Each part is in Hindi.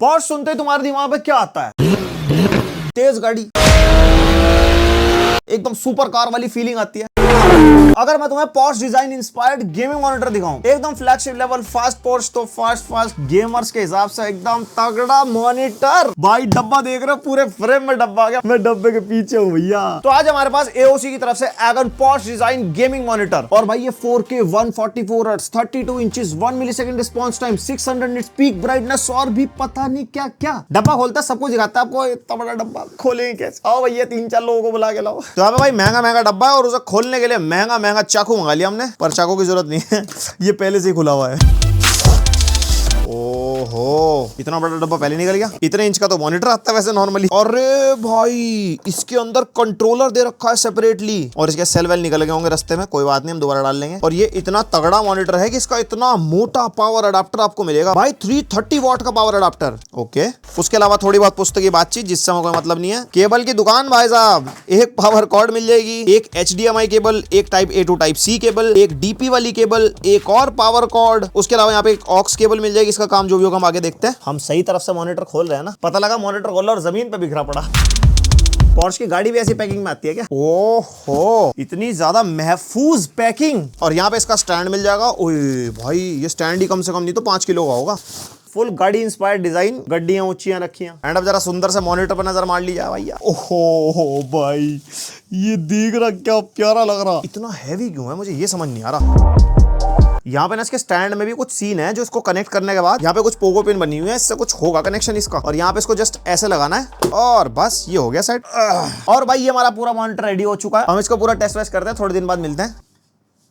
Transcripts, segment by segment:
पॉर्श सुनते ही तुम्हारे दिमाग में क्या आता है? तेज गाड़ी, एकदम सुपर कार वाली फीलिंग आती है। अगर मैं तुम्हें Porsche design inspired gaming monitor दिखाऊं, एकदम फ्लैगशिप लेवल फास्ट पॉर्श, तो फास्ट गेमर्स के हिसाब से एकदम तगड़ा मॉनिटर। भाई डब्बा देख रहे हो, पूरे फ्रेम में डब्बा आ गया, मैं डब्बे के पीछे हूं भैया। तो आज हमारे पास एओसी की तरफ से एगन पॉर्श डिजाइन गेमिंग मॉनिटर, और भाई ये 4K 144 hertz 32 inches 1 millisecond response time 600 nits peak brightness, और भी पता नहीं क्या क्या। डब्बा खोलता सब कुछ दिखाता है आपको। इतना बड़ा डब्बा खोलेंगे कैसे? आओ भैया 3-4 लोगों को बुला के लाओ। तो यहाँ पे भाई महंगा डब्बा है, और उसे खोलने के लिए महंगा चाकू मंगा लिया हमने, पर चाकू की जरूरत नहीं है, ये पहले से ही खुला हुआ है। ओहो, इतना बड़ा डब्बा पहले निकल गया। इतने इंच का तो मॉनिटर आता है वैसे नॉर्मली। अरे भाई, इसके अंदर कंट्रोलर दे रखा है सेपरेटली, और इसके सेल वेल निकल गए होंगे रास्ते में, कोई बात नहीं, हम दोबारा डाल लेंगे। और ये इतना तगड़ा मॉनिटर है कि इसका इतना मोटा पावर अडाप्टर आपको मिलेगा भाई, 330 वॉट का पावर अडाप्टर। ओके, उसके अलावा थोड़ी बहुत पुस्तक की बातचीत, जिससे हमें कोई मतलब नहीं है। केबल की दुकान भाई साहब, एक पावर कॉर्ड मिल जाएगी, एक HDMI केबल, एक type A to type C cable, एक DP वाली केबल, एक और पावर कॉर्ड। उसके अलावा यहाँ पे एक ऑक्स केबल मिल जाएगी। इसका काम जो भी होगा हम आगे देखते हैं। हम सही तरफ से मॉनिटर खोल रहे हैं ना? पता लगा मॉनिटर खोला और जमीन पे बिखरा पड़ा। पॉर्श की गाड़ी भी ऐसी पैकिंग में आती है क्या? ओहो, इतनी ज्यादा महफूज पैकिंग। और यहाँ पे इसका स्टैंड मिल जाएगा। ओए भाई, ये स्टैंड ही कम से कम नहीं तो 5 किलो का होगा। फुल गाड़ी इंस्पायर्ड डिजाइन, गड्डियां ऊंचियां रखियां। एंड अब जरा सुंदर से मॉनिटर पर नजर मार लीजिए भैया। ओहो भाई, ये देख रहा क्या प्यारा लग रहा। इतना हैवी क्यों है, मुझे ये समझ नहीं आ रहा। यहाँ पे ना इसके स्टैंड में भी कुछ सीन है, जो इसको कनेक्ट करने के बाद यहाँ पे कुछ पोगो पिन बनी हुई है, इससे कुछ होगा कनेक्शन इसका। और यहाँ पे इसको जस्ट ऐसे लगाना है, और बस ये हो गया सेट। और भाई ये हमारा पूरा मॉनिटर रेडी हो चुका है। हम इसको पूरा टेस्ट वेस्ट करते हैं, थोड़े दिन बाद मिलते हैं।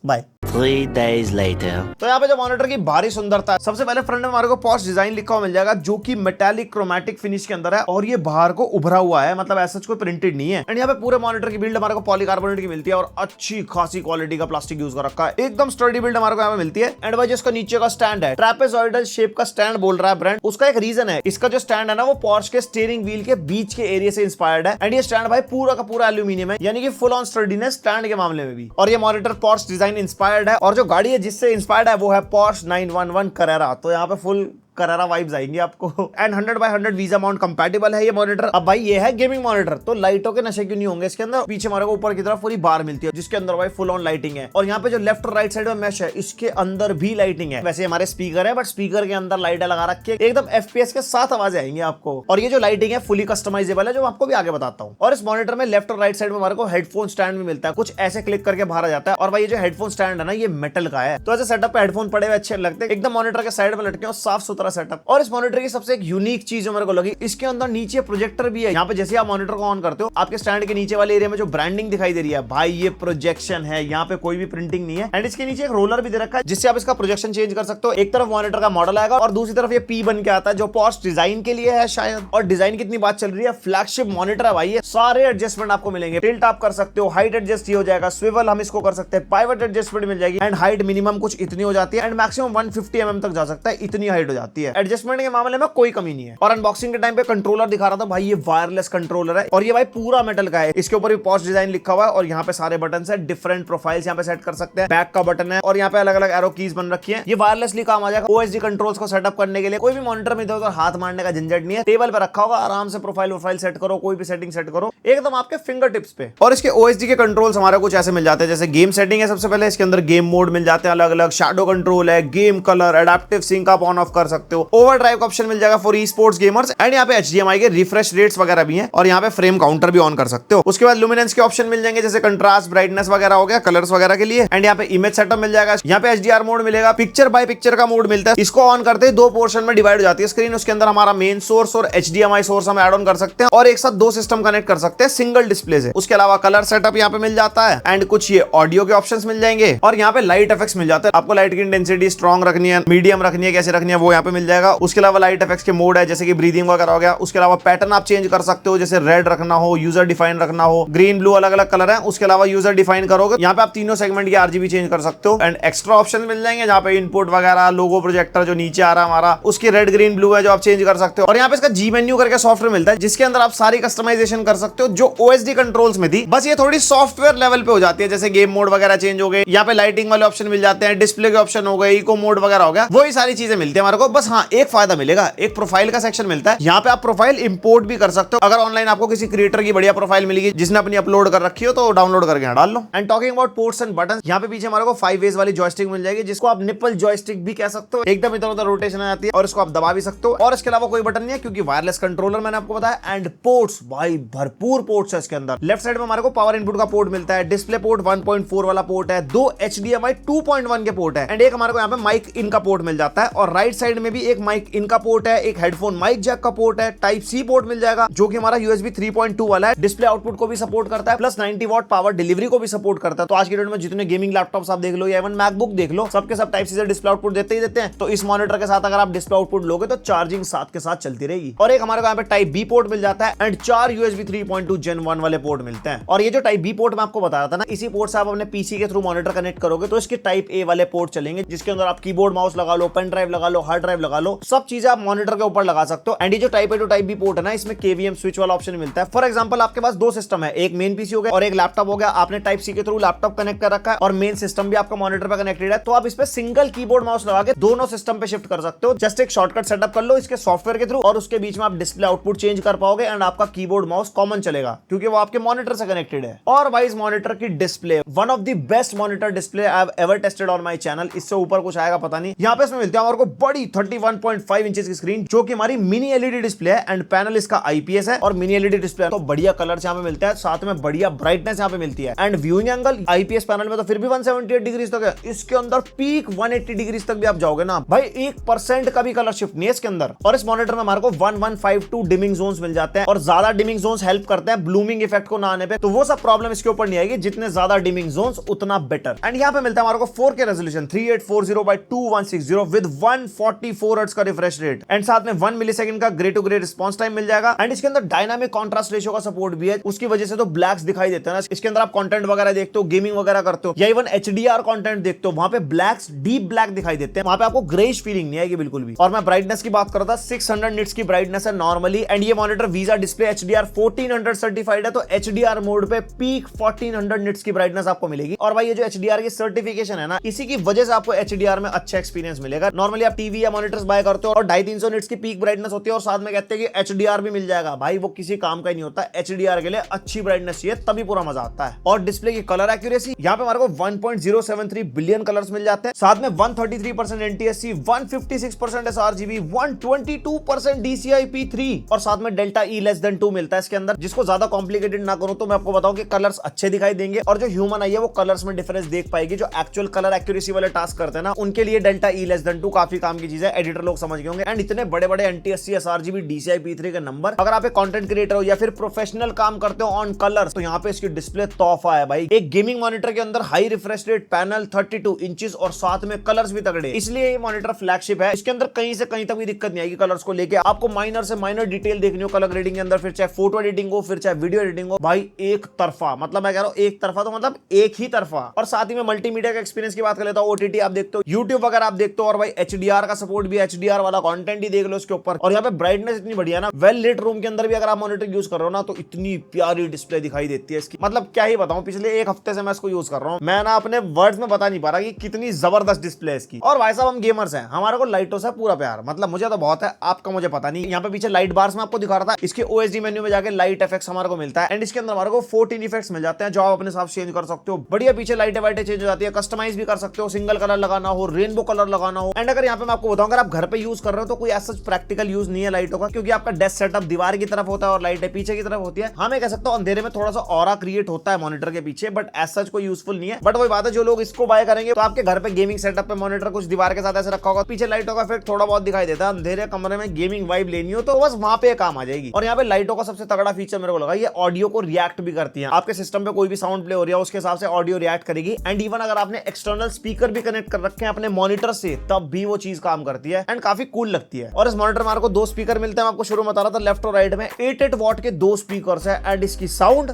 बाय। 3 days later. तो यहाँ पे जो मॉनिटर की भारी सुंदरता है, सबसे पहले फ्रंट में हमारे को पॉर्श डिजाइन लिखा हुआ मिल जाएगा, जो कि मेटालिक क्रोमैटिक फिनिश के अंदर है, और ये बाहर को उभरा हुआ है, मतलब ऐसा कोई प्रिंटेड नहीं है। एंड यहाँ पे पूरे मॉनिटर की बिल्ड हमारे को पॉलीकार्बोनेट की मिलती है, और अच्छी खासी क्वालिटी का प्लास्टिक यूज कर रखा है, एकदम स्टर्डी बिल्ड हमारे को यहाँ पे मिलती है। एंड भाई जिसका नीचे का स्टैंड है, ट्रैपेजॉइडल शेप का स्टैंड बोल रहा है ब्रांड, उसका एक रीजन है। इसका जो स्टैंड है ना, वो पॉर्श के स्टीयरिंग व्हील के बीच के एरिया से इंस्पायर्ड है। एंड ये स्टैंड भाई पूरा का पूरा एल्यूमिनियम है, यानी कि फुल ऑन स्टर्डीनेस स्टैंड के मामले में भी। और ये मॉनिटर पॉर्श डिजाइन इंस्पायर्ड है, और जो गाड़ी जिससे इंस्पायर्ड है वो है Porsche 911 Carrera। तो यहाँ पे फुल Carrera वाइब्स आएंगी आपको। एंड 100/100 वीजा माउंट कंपैटिबल है ये मॉनिटर। अब भाई ये है गेमिंग मॉनिटर, तो लाइटों के नशे क्यों नहीं होंगे इसके अंदर। पीछे हमारे को ऊपर की तरफ पूरी बार मिलती है, जिसके अंदर भाई फुल ऑन लाइटिंग है। और यहाँ पे जो लेफ्ट और राइट साइड में मैश है, इसके अंदर भी लाइटिंग है। वैसे हमारे स्पीकर है, बट स्पीकर के अंदर लाइटें लगा रखी है, एकदम FPS के साथ आवाजें आएंगी आपको। और ये जो लाइटिंग है फुली कस्टमाइजेबल है, जो आपको भी आगे बताता हूँ। और इस मॉनिटर में लेफ्ट और राइट साइड में हमारे को हेडफोन स्टैंड भी मिलता है, कुछ ऐसे क्लिक करके बाहर आ जाता है। और भाई ये जो हेडफोन स्टैंड है ना, ये मेटल का है, तो ऐसे सेटअप पे हेडफोन पड़े हुए अच्छे लगते हैं, एकदम मॉनिटर के साइड में लटके हो, साफ सुथरा सेटअप। और इस मॉनिटर की सबसे एक यूनिक चीज जो मेरे को लगी, इसके अंदर नीचे प्रोजेक्टर भी है। यहाँ पे जैसे आप मॉनिटर को ऑन करते हो, आपके स्टैंड के नीचे वाले एरिया में जो ब्रांडिंग दिखाई दे रही है, भाई ये प्रोजेक्शन है, यहाँ पे कोई भी प्रिंटिंग नहीं है। एंड इसके नीचे एक रोलर भी दे रखा है, जिससे आप इसका प्रोजेक्शन चेंज कर सकते हो। एक तरफ मॉनिटर का मॉडल आएगा, और दूसरी तरफ ये P बन के आता है, जो पॉर्श डिजाइन के लिए है शायद। और डिजाइन की इतनी बात चल रही है, फ्लैगशिप मॉनिटर है भाई, ये सारे एडजस्टमेंट आपको मिलेंगे। टिल्ट आप कर सकते हो, हाइट एडजस्ट हो जाएगा, स्विवल हम इसको कर सकते हैं, पाइवट एडजस्टमेंट मिल जाएगी। एंड हाइट मिनिमम कुछ इतनी हो जाती है, एंड मैक्सिमम 150 mm तक जा सकता है, इतनी हाइट हो जाती है। एडजस्टमेंट के मामले में कोई कमी नहीं है। और अनबॉक्सिंग के टाइम पे कंट्रोलर दिखा रहा था भाई, ये वायरलेस कंट्रोलर है, और ये भाई पूरा मेटल का है। इसके ऊपर भी पॉर्श डिजाइन लिखा हुआ है, और यहाँ पे सारे बटन है, डिफरेंट प्रोफाइल्स यहाँ पे सेट कर सकते हैं। बैक का बटन है, और यहाँ पे अलग अलग एरो कीज बन रखी है। ये वायरलेसली काम आ जाएगा OSD कंट्रोल्स को सेटअप करने के लिए। कोई भी मॉनिटर में इधर हाथ मारने का झंझट नहीं है, टेबल पे रखा होगा, आराम से प्रोफाइल सेट करो, कोई भी सेटिंग सेट करो, एकदम आपके फिंगर टिप्स पे। और इसके OSD के कंट्रोल्स हमारे कुछ ऐसे मिल जाते हैं, जैसे गेम सेटिंग है सबसे पहले, इसके अंदर गेम मोड मिल जाते हैं अलग अलग, शैडो कंट्रोल है, गेम कलर, एडेप्टिव सिंक आप ऑन ऑफ कर सकते हो, ओवरड्राइव का ऑप्शन मिल जाएगा फॉर ई-स्पोर्ट्स गेमर्स। एंड यहाँ पे HDMI के रिफ्रेश रेट्स वगैरह भी हैं, और यहाँ पे फ्रेम काउंटर भी ऑन कर सकते हो। उसके बाद लुमिनेंस के ऑप्शन मिल जाएंगे, जैसे कंट्रास्ट, ब्राइटनेस वगैरह हो गया, कलर्स वगैरह के लिए। एंड यहाँ पे इमेज सेटअप मिल जाएगा, यहाँ पे HDR मोड मिलेगा, पिक्चर बाय पिक्चर का मोड मिलता है। इसको ऑन करते ही 2 पोर्शन में डिवाइड हो जाती है स्क्रीन। उसके अंदर हमारा मेन सोर्स और HDMI सोर्स हम ऐड ऑन कर सकते हैं, और एक साथ 2 सिस्टम कनेक्ट कर सकते हैं सिंगल डिस्प्ले से। उसके अलावा कलर सेटअप यहाँ पे मिल जाता है, एंड कुछ ये ऑडियो के ऑप्शंस मिल जाएंगे, और यहाँ पे लाइट इफेक्ट्स मिल जाते हैं। आपको लाइट की इंटेंसिटी स्ट्रॉन्ग रखनी है, मीडियम रखनी है, कैसे रखनी है वो यहाँ पे मिल जाएगा। उसके अलावा लाइट इफेक्ट्स के मोड है, जैसे कि ब्रीदिंग वगैरह हो गया। उसके अलावा पैटर्न आप चेंज कर सकते हो, जैसे रेड रखना हो, यूजर डिफाइन रखना हो, ग्रीन ब्लू अलग अलग कलर है। उसके अलावा यूजर डिफाइन करोगे, यहाँ पे आप तीनों सेगमेंट की RGB चेंज कर सकते हो। एंड एक्स्ट्रा ऑप्शन मिल जाएंगे, जहाँ पे इनपुट वगैरह, लोगो प्रोजेक्टर जो नीचे आ रहा है हमारा, उसकी रेड ग्रीन ब्लू है जो आप चेंज कर सकते हो। और यहाँ पे इसका G मेन्यू करके सॉफ्टवेयर मिलता है, जिसके अंदर आप सारी कस्टमाइजेशन कर सकते हो, जो OSD कंट्रोल्स में थी। बस ये थोड़ी सॉफ्टवेयर लेवल पे हो जाती है, जैसे गेम मोड वगैरह चेंज हो गए, यहाँ पे लाइटिंग वाले ऑप्शन मिल जाते हैं, डिस्प्ले के ऑप्शन हो गए, इको मोड वगैरह हो गया, वही सारी चीजें मिलती है हमारे को। बस हाँ एक फायदा मिलेगा, एक प्रोफाइल का सेक्शन मिलता है, यहाँ पे आप प्रोफाइल इंपोर्ट भी कर सकते हो। अगर ऑनलाइन आपको किसी क्रिएटर की बढ़िया प्रोफाइल मिलेगी जिसने अपनी अपलोड कर रखी हो तो डाउनलोड करके यहाँ डाल लो। And talking about ports and button, यहाँ पे पीछे हमारे को 5 वेज वाली जॉयस्टिक मिल जाएगी जिसको आप निप्पल जॉयस्टिक भी कह सकते हो। एकदम इधर उधर रोटेशन आ जाती है और इसको आप दबा भी सकते हो। और इसके अलावा कोई बटन नहीं है क्योंकि वायरलेस कंट्रोलर मैंने आपको बताया। एंड पोर्ट्स भाई भरपूर पोर्ट्स है इसके अंदर। लेफ्ट साइड में हमारे को पावर इनपुट का पोर्ट मिलता है, डिस्प्ले पोर्ट 1.4 वाला पोर्ट है, 2 HDMI 2.1 के पोर्ट है एंड एक हमारे को यहाँ पे माइक इन का पोर्ट मिल जाता है। और राइट साइड में भी एक माइक इन का पोर्ट है, एक हेडफोन माइक जैक का पोर्ट है, टाइप सी पोर्ट मिल जाएगा जो कि हमारा USB 3.2 वाला है, डिस्प्ले आउटपुट को भी सपोर्ट करता है, प्लस 90 वॉट पावर डिलीवरी को भी सपोर्ट करता है। तो आज की डेट में जितने गेमिंग लैपटॉप्स आप देख लो या इवन मैकबुक देख लो, सबके सब टाइप सी से डिस्प्ले आउटपुट देते ही देते हैं। तो इस मॉनिटर के साथ अगर आप डिस्प्ले आउटपुट लोगे तो चार्जिंग साथ के साथ चलती रहेगी। और एक हमारे को यहाँ पे टाइप बी पोर्ट मिल जाता है एंड 4 USB 3.2 Gen 1 वाले पोर्ट मिलते हैं। और ये जो टाइप बी पोर्ट मैं आपको बता रहा था ना, इसी पोर्ट से आप अपने पीसी के थ्रू मॉनिटर कनेक्ट करोगे तो इसके टाइप ए वाले पोर्ट चलेंगे जिसके अंदर आप कीबोर्ड माउस लगा लो, पेन ड्राइव लगा लो, हार्ड ड्राइव लगा लो, सब चीजें आप मॉनिटर के ऊपर लगा सकते हो। एंड ये जो type A to type B port है ना, इसमें KVM स्विच वाला ऑप्शन मिलता है। फॉर एग्जांपल आपके पास 2 सिस्टम है, एक मेन पीसी हो गया और एक लैपटॉप हो गया। आपने टाइप सी के थ्रू लैपटॉप कनेक्ट कर रखा है और मेन सिस्टम भी आपका मॉनिटर पे कनेक्टेड है, तो आप इस पे सिंगल कीबोर्ड माउस लगा के दोनों सिस्टम पे शिफ्ट कर सकते हो। जस्ट एक शॉर्टकट सेटअप कर लो इसके सॉफ्टवेयर के थ्रू और उसके बीच में आप डिस्प्ले आउटपुट चेंज कर पाओगे एंड आपका कीबोर्ड माउस कॉमन चलेगा क्योंकि वो आपके मॉनिटर से कनेक्टेड है। और भाई इस मॉनिटर की display one of the best monitor display I have ever tested on my channel. इससे ऊपर कुछ आएगा पता नहीं। यहाँ पे इसमें मिलती है हमारे को बड़ी 31.5 इंचेस की स्क्रीन जो कि हमारी मिनी LED डिस्प्ले है एंड पैनल इसका IPS है और मिनी LED डिस्प्ले तो बढ़िया कलर यहाँ पे मिलता है, साथ में बढ़िया ब्राइटनेस यहाँ पे मिलती है and viewing angle IPS panel में तो फिर भी 178 डिग्री तक है, इसके अंदर पीक 180 डिग्री तक भी आप जाओगे ना भाई, 1% का भी कलर शिफ्ट नहीं है इसके अंदर। और इस मॉनिटर में हमारे को 1152 डिमिंग जोन्स मिल जाते हैं और ज्यादा डिमिंग जोन्स हेल्प करते हैं ब्लूमिंग इफेक्ट को ना आने पे, तो वो सब प्रॉब्लम इसके ऊपर नहीं आएगी। जितने ज्यादा डिमिंग जोन्स उतना बेटर। एंड यहाँ पे मिलता है हमारे को 4K resolution 3840x2160 with 144 hertz का रिफ्रेश रेट एंड साथ में 1 मिलीसेकंड का grey to grey response time मिल जाएगा। एंड इसके अंदर डायनामिक कॉन्ट्रास्ट रेशियो का सपोर्ट भी है, उसकी वजह से तो ब्लैक्स दिखाई देते हैं ना। इसके अंदर आप कंटेंट वगैरह देखते हो, गेमिंग वगैरह करते हो या इवन HDR कंटेंट देखते हो, वहां पे ब्लैक्स डीप ब्लैक दिखाई देते हैं, वहां पे आपको ग्रेइश फीलिंग नहीं आएगी बिल्कुल भी। और मैं ब्राइटनेस की बात कर रहा था, 600 निट्स की ब्राइटनेस है नॉर्मली एंड ये monitor visa display HDR 1400 certified है, तो HDR मोड पे पीक 1400 निट्स की ब्राइटनेस आपको मिलेगी। और भाई ये जो HDR की सर्टिफिकेशन है ना, इसी की वजह से आपको HDR में अच्छा एक्सपीरियंस मिलेगा। नॉर्मली आप टीवी या मॉनिटर्स बाय करते हो और 250-300 निट्स की पीक ब्राइटनेस होती है और साथ में कहते हैं कि HDR भी मिल जाएगा, भाई वो किसी काम का ही नहीं होता। HDR के लिए अच्छी ब्राइटनेस चाहिए तभी पूरा मजा आता है। और डिस्प्ले की कलर एक्यूरेसी, यहाँ पे हमारे को 1.073 बिलियन कलर्स मिल जाते हैं, साथ में 133% NTSC, 156% sRGB, 122% DCI-P3 और साथ में डेल्टा E <2 मिलता है इसके अंदर। जिसको ज्यादा कॉम्प्लिकेटेड ना करूं तो मैं आपको बताऊं कि कलर्स अच्छे दिखाई देंगे और जो ह्यूमन आई है वो कलर्स में डिफरेंस देख पाएगी। जो एक्चुअल कलर एक्यूरेसी वाले टास्क करते हैं ना, उनके लिए डेल्टा E <2 काफी काम की चीज है, एडिटर लोग समझ गए होंगे। एंड इतने बड़े बड़े NTSC, sRGB, DCI-P3 के नंबर, अगर आप एक कंटेंट क्रिएटर हो या फिर प्रोफेशनल काम करते हो ऑन कलर्स, तो यहाँ पे इसकी डिस्प्ले तोहफा है भाई। एक गेमिंग मॉनिटर के अंदर high refresh rate, panel 32 inches और साथ में कलर्स भी तगड़े, इसलिए ये मॉनिटर फ्लैगशिप है। इसके अंदर कहीं से कहीं तक भी दिक्कत नहीं आएगी कलर्स को लेके। आपको माइनर से माइनर डिटेल देखनी हो कलर ग्रेडिंग के अंदर, फिर चाहे फोटो एडिटिंग हो, फिर चाहे वीडियो एडिटिंग हो, भाई एक तरफा, मतलब मैं कह रहा हूँ एक तरफा तो मतलब एक ही तरफा। और साथ ही में मल्टीमीडिया का एक्सपीरियंस की बात कर लेता हूँ, OTT आप देखते हो, यूट्यूब वगैरह आप देखते हो और भाई HDR का सपोर्ट भी, HDR वाला कंटेंट ही देख लो इसके ऊपर। और यहाँ पे ब्राइटनेस इतनी बढ़िया ना, वेल लिट रूम के अंदर भी अगर आप मॉनिटर यूज कर रहे हो ना, तो इतनी प्यारी डिस्प्ले दिखाई देती है इसकी, मतलब क्या ही बताऊं। पिछले एक हफ्ते से मैं इसको यूज कर रहा हूं, मैं ना अपने वर्ड्स में बता नहीं पा रहा कि कितनी जबरदस्त डिस्प्ले है इसकी। और भाई साहब हम गेमर्स हैं, हमारे को लाइटों से पूरा प्यार, मतलब मुझे तो बहुत है, आपका मुझे पता नहीं। यहाँ पे पीछे लाइट बार्स में आपको दिखा रहा था, इसके OSD मेन्यू में जाके लाइट इफेक्ट्स हमारे को मिलता है एंड इसके अंदर हमारे को 14 इफेक्ट्स मिल जाते हैं जो आप अपने हिसाब से चेंज कर सकते हो। बढ़िया पीछे लाइटें वाइटें चेंज हो जाती है, कस्टमाइज भी कर सकते हो, सिंगल कलर लगाना हो, रेनबो कलर लगाना हो। एंड अगर यहाँ पे मैं आपको बताऊं, अगर आप घर पे यूज कर रहे हो तो कोई ऐसा प्रैक्टिकल यूज नहीं है लाइटों का, क्योंकि आपका डेस्क सेटअप दीवार की तरफ होता है और लाइटें पीछे की तरफ होती है। हाँ मैं कह सकता हूँ अंधेरे में थोड़ा सा ऑरा क्रिएट होता है मॉनिटर के पीछे, बट एज सच कोई यूजफुल नहीं है। बट वही बात है, जो लोग इसको बाय करेंगे तो आपके घर पे गेमिंग सेटअप पे मॉनिटर कुछ दीवार के साथ ऐसे रखा होगा, पीछे लाइटों का इफेक्ट थोड़ा बहुत दिखाई देता है, अंधेरे कमरे में गेमिंग वाइब लेनी हो तो बस वहां पे काम आ जाएगी। और यहाँ पे लाइटों का सबसे तगड़ा फीचर मेरे को लगा, ये ऑडियो को रिएक्ट भी करती है। आपके सिस्टम पे कोई भी साउंड प्ले हो रहा है उसके हिसाब से ऑडियो रिएक्ट करेगी। एंड इवन अगर आपने एक्सटर्नल स्पीकर भी कनेक्ट कर रखे हैं अपने मॉनिटर से, तब भी वो चीज काम करती है एंड काफी कूल लगती है। और इस मॉनिटर में आपको 2 स्पीकर मिलते हैं, मैं आपको शुरू में बता रहा था, लेफ्ट और राइट में 8 वॉट के 2 स्पीकर है एंड इसकी साउंड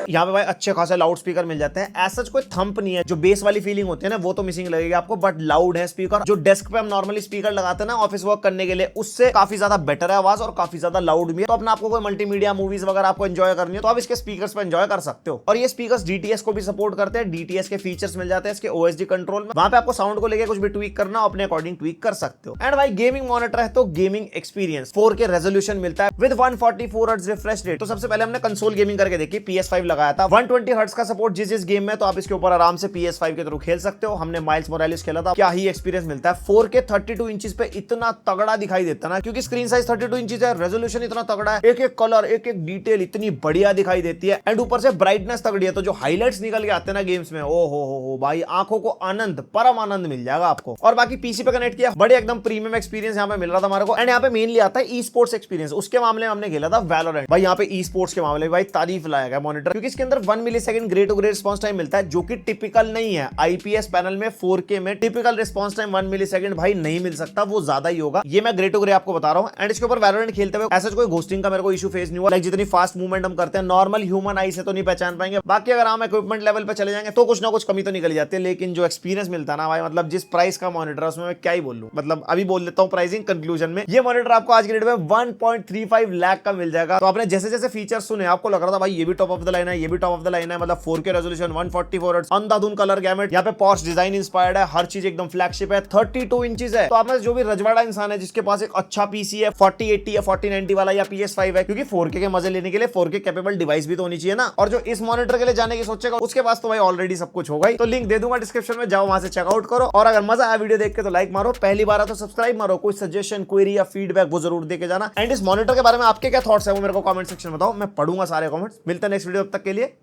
यहाँ पे भाई अच्छे खासे लाउड स्पीकर मिल जाते हैं। ऐसा कोई थंप नहीं है, जो बेस वाली फीलिंग होती है ना वो तो मिसिंग लगेगी आपको, बट लाउड है स्पीकर। जो डेस्क पे हम नॉर्मली स्पीकर लगाते हैं ना ऑफिस वर्क करने के लिए, उससे काफी ज्यादा बेटर है आवाज और काफी ज्यादा लाउड भी है। तो अपना आपको कोई मल्टीमीडिया मूवीज वगैरह आपको एंजॉय करनी है तो आप इसके स्पीकर्स पे एंजॉय कर सकते हो। और ये स्पीकर्स डीटीएस को भी सपोर्ट करते हैं, डीटीएस के फीचर्स मिल जाते हैं इसके ओएसडी कंट्रोल में। वहां पे आपको साउंड को लेकर कुछ भी ट्वीक करना अपने अकॉर्डिंग ट्वीक कर सकते हो। एंड भाई गेमिंग मॉनिटर है तो गेमिंग एक्सपीरियंस 4K रेजोल्यूशन मिलता है विद 144 हर्ट्ज रिफ्रेश रेट। तो सबसे पहले हमने कंसोल गेमिंग करके देखी, PS5 लगाया था, 120 हर्ट्ज का सपोर्ट जिस गेम में, तो आप इसके ऊपर आराम से PS5 के थ्रू खेल सकते हो। हमने माइल्स मोरालिस खेला था, क्या ही एक्सपीरियंस मिलता है। 4K 32 इंचेस पे इतना तगड़ा दिखाई देता ना, क्योंकि स्क्रीन साइज 32 इंचेस है, रेजोल्यूशन इतना तगड़ा है, एक एक कलर एक एक डिटेल इतनी बढ़िया दिखाई देती है। एंड ऊपर से ब्राइटनेस तगड़ी है, तो जो हाइलाइट्स निकल के आते हैं ना गेम्स में, ओ हो भाई आंखों को आनंद, परम आनंद मिल जाएगा आपको। और बाकी पीसी पे कनेक्ट किया, बड़े एकदम प्रीमियम एक्सपीरियंस यहाँ पे मिल रहा था हमारे को। एंड यहाँ पे मेनली आता है ई स्पोर्ट्स एक्सपीरियंस, उसके मामले में हमने खेला था वैलोरेंट। भाई यहाँ पे ई स्पोर्ट्स के मामले में भाई तारीफ लाया गया मॉनिटर, क्योंकि इसके अंदर 1 millisecond grey to grey response time मिलता है, जो कि टिपिकल नहीं है। आईपीएस पैनल में 4K में टिपिकल रिस्पांस टाइम 1 मिलीसेकंड भाई नहीं मिल सकता, वो ज्यादा ही होगा। ये मैं ग्रे टू ग्रे आपको बता रहा हूँ। एंड इसके ऊपर वैलोरेंट खेलते हुए ऐसा कोई घोस्टिंग का मेरे को इशू फेस नहीं हुआ। लाइक जितनी फास्ट मूवमेंट हम करते हैं नॉर्मल ह्यूमन आई से तो नहीं पहचान पाएंगे, बाकी अगर हम इक्विपमेंट लेवल पे चले जाएंगे तो कुछ ना कुछ कमी तो निकल जाती है। लेकिन जो एक्सपीरियंस मिलता है ना भाई, मतलब जिस प्राइस का मॉनिटर है उसमें मैं क्या ही बोल लूं, मतलब अभी बोल देता हूं प्राइसिंग कंक्लूजन में। ये मॉनिटर आपको आज के डेट में 1.35 लाख का मिल जाएगा। तो आपने जैसे जैसे फीचर्स सुने आपको लग रहा था भाई ये भी टॉप ऑफ द लाइन है, ये भी टॉप ऑफ द लाइन है, मतलब 4K रेजोल्यूशन, 144 हर्ट्ज, अंधाधुन कलर गैमेट, यहाँ पे पॉश डिजाइन इंस्पायर्ड है, हर चीज एकदम फ्लैगशिप है, 32 इंचेस है। तो आप में जो भी रजवाड़ा इंसान है जिसके पास एक अच्छा पीसी है 4080 या 4090 वाला या PS5 है, क्योंकि 4K के मजे लेने के लिए 4K कैपेबल डिवाइस भी तो होनी चाहिए ना। और जो इस मॉनिटर के लिए जाने की सोचेगा उसके पास तो भाई ऑलरेडी सब कुछ होगा ही। तो लिंक दे दूंगा डिस्क्रिप्शन में, जाओ वहां से चेकआउट करो। और अगर मजा आया वीडियो देख के तो लाइक मारो, पहली बार है तो सब्सक्राइब मारो, कोई सजेशन क्वेरी या फीडबैक वो जरूर देके जाना। एंड इस मॉनिटर के बारे में आपके क्या थॉट्स है वो मेरे को कमेंट सेक्शन में बताओ, मैं पढ़ूंगा सारे कमेंट्स। मिलते हैं नेक्स्ट वीडियो, तब तक के लिए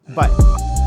बाय।